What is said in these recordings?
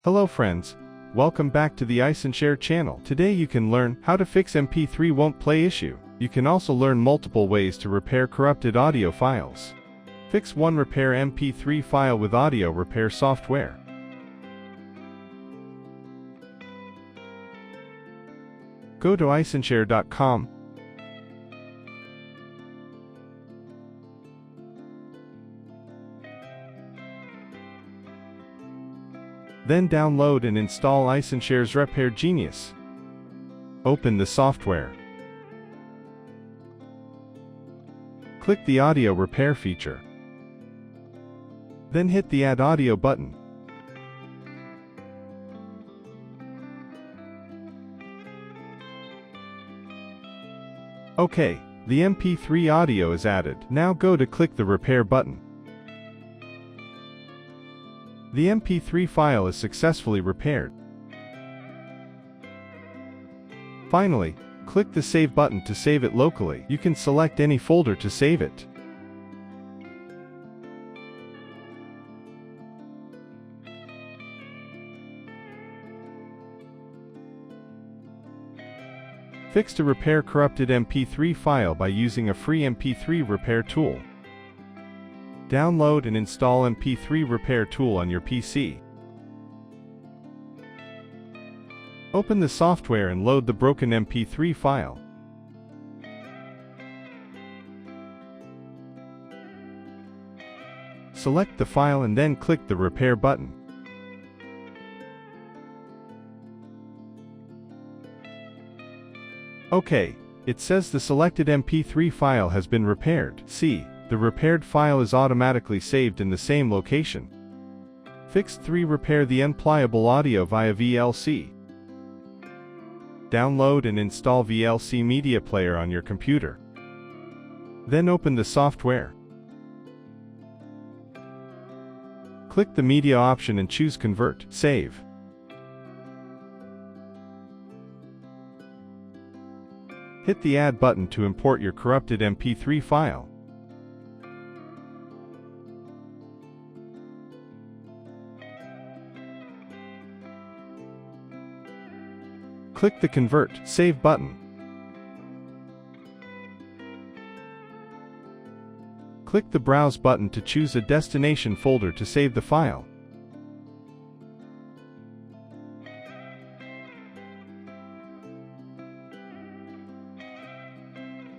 Hello friends, welcome back to the Ice and Share channel. Today you can learn how to fix MP3 won't play issue. You can also learn multiple ways to repair corrupted audio files. Fix 1. Repair MP3 file with audio repair software. Go to iceandshare.com. Then download and install Ice and Share's Repair Genius. Open the software. Click the audio repair feature. Then hit the Add Audio button. OK, the MP3 audio is added. Now go to click the Repair button. The MP3 file is successfully repaired. Finally, click the Save button to save it locally. You can select any folder to save it. Fix to repair corrupted MP3 file by using a free MP3 repair tool. Download and install MP3 repair tool on your PC. Open the software and load the broken MP3 file. Select the file and then click the Repair button. OK, it says the selected MP3 file has been repaired. See, the repaired file is automatically saved in the same location. Fix 3. Repair the Unplayable audio via VLC. Download and install VLC Media Player on your computer. Then open the software. Click the Media option and choose Convert, Save. Hit the Add button to import your corrupted MP3 file. Click the Convert, Save button. Click the Browse button to choose a destination folder to save the file.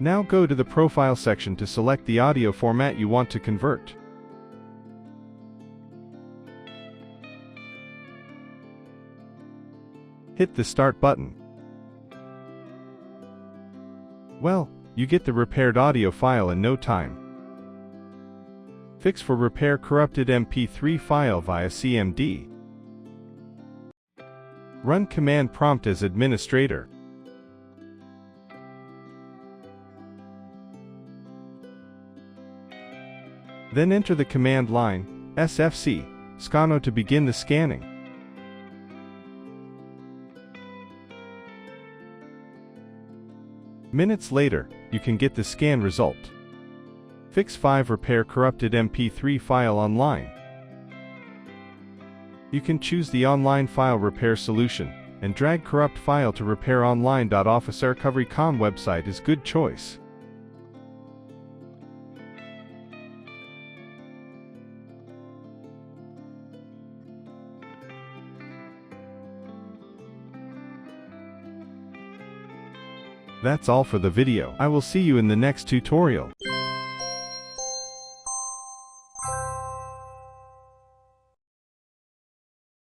Now go to the Profile section to select the audio format you want to convert. Hit the Start button. Well, you get the repaired audio file in no time. Fix for repair corrupted MP3 file via CMD. Run command prompt as administrator. Then enter the command line, SFC, Scano to begin the scanning. Minutes later, you can get the scan result. Fix 5. Repair corrupted MP3 file online. You can choose the online file repair solution, and drag corrupt file to repair online. Officerecovery.com website is good choice. That's all for the video. I will see you in the next tutorial.